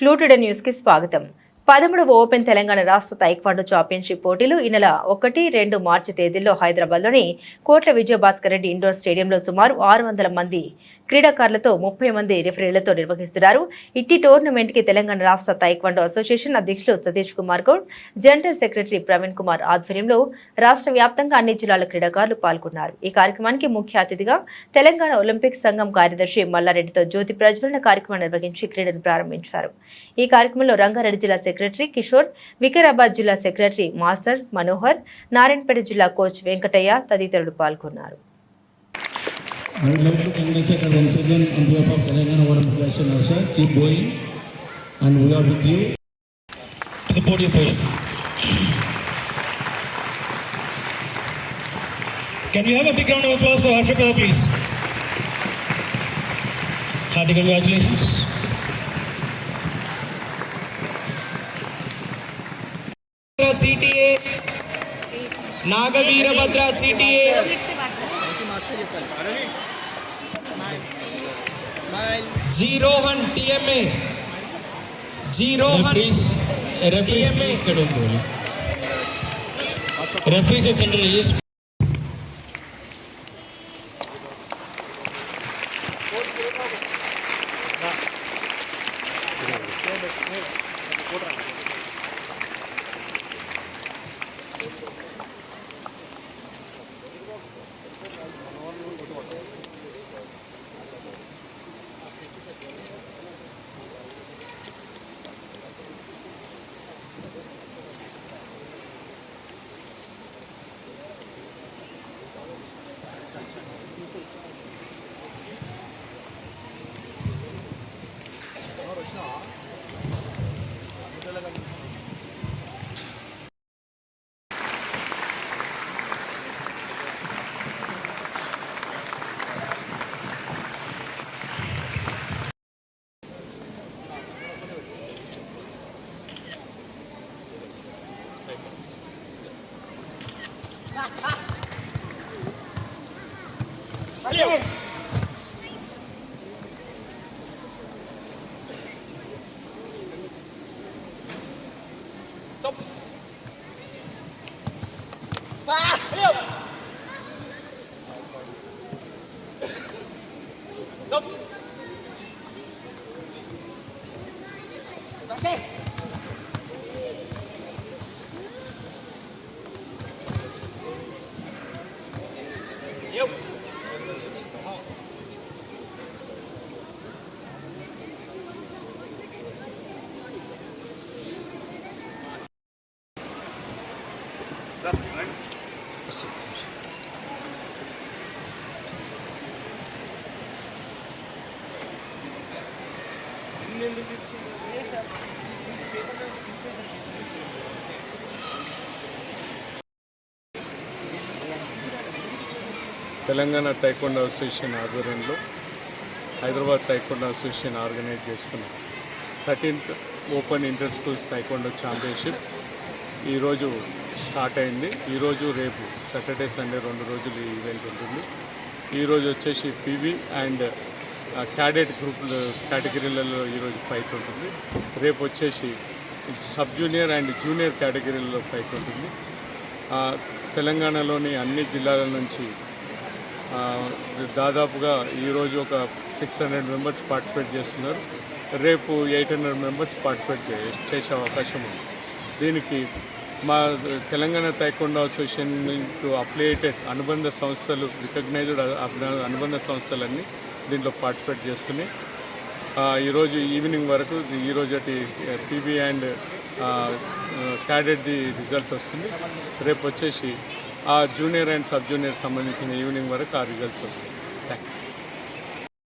Clue today news కి స్వాగతం. 13వ open Telangana రాష్ట్ర తైక్వాండో ఛాంపియన్షిప్ పోటీలు ఈ నెల 1-2 మార్చి తేదీల్లో హైదరాబాద్లోని కోట్ల విజయభాస్కర్ రెడ్డి ఇండోర్ స్టేడియంలో సుమారు 600 మంది క్రీడాకారులతో 30 మంది రిఫరీలతో నిర్వహిస్తున్నారు. ఇట్టి టోర్నమెంట్ కి తెలంగాణ రాష్ట్ర తైక్వాండో అసోసియేషన్ అధ్యక్షులు సతీష్ కుమార్ గౌడ్, జనరల్ సెక్రటరీ ప్రవీణ్ కుమార్ ఆధ్వర్యంలో రాష్ట్ర వ్యాప్తంగా అన్ని జిల్లాల క్రీడాకారులు పాల్గొన్నారు. ఈ కార్యక్రమానికి ముఖ్య అతిథిగా తెలంగాణ ఒలింపిక్ సంఘం కార్యదర్శి మల్లారెడ్డితో జ్యోతి ప్రజ్వలన కార్యక్రమం నిర్వహించి క్రీడను ప్రారంభించారు. ఈ కార్యక్రమంలో రంగారెడ్డి జిల్లా సెక్రటరీ కిషోర్, వికారాబాద్ జిల్లా సెక్రటరీ మాస్టర్ మనోహర్, నారాయణపేట జిల్లా కోచ్ వెంకటయ్య తదితరులు పాల్గొన్నారు. I would like to congratulate once again on behalf of Telangana Olympic Association, sir. Keep going, and we are with you. To the podium, please. Can you have a big round of applause for Harsha Prada, please? Hearty congratulations. CTA, Nagaveerabhadra CTA, Zerohan TMA, Zerohan TMA. Referees at center is. Telangana taekwondo association ఆధ్వర్యంలో Hyderabad taekwondo association organise చేస్తున్న 13th open inter schools taekwondo championship ఈరోజు start అయింది. ఈరోజు రేపు Saturday Sunday 2 రోజులు ఈ event ఉంటుంది. ఈరోజు వచ్చేసి పీవీ అండ్ క్యాడెట్ గ్రూప్ కేటగిరీలలో ఈరోజు ఫైట్ ఉంటుంది. రేపు వచ్చేసి సబ్ జూనియర్ అండ్ జూనియర్ కేటగిరీలలో ఫైట్ ఉంటుంది. తెలంగాణలోని అన్ని జిల్లాల నుంచి దాదాపుగా ఈరోజు ఒక 600 మెంబర్స్ పార్టిసిపేట్ చేస్తున్నారు. రేపు 800 మెంబర్స్ పార్టిసిపేట్ చేసే అవకాశం ఉంది. దీనికి మా తెలంగాణ తైక్వాండో అసోసియేషన్కు అఫిలియేటెడ్ అనుబంధ సంస్థలు, రికగ్నైజ్డ్ అనుబంధ సంస్థలన్నీ దీంట్లో పార్టిసిపేట్ చేస్తున్నాయి. ఈరోజు ఈవినింగ్ వరకు ఈరోజు పీబీ అండ్ క్యాడెట్ది రిజల్ట్ వస్తుంది. రేపు వచ్చేసి ఆ జూనియర్ అండ్ సబ్ జూనియర్ సంబంధించిన ఈవినింగ్ వరకు ఆ రిజల్ట్స్ వస్తాయి. Thank you.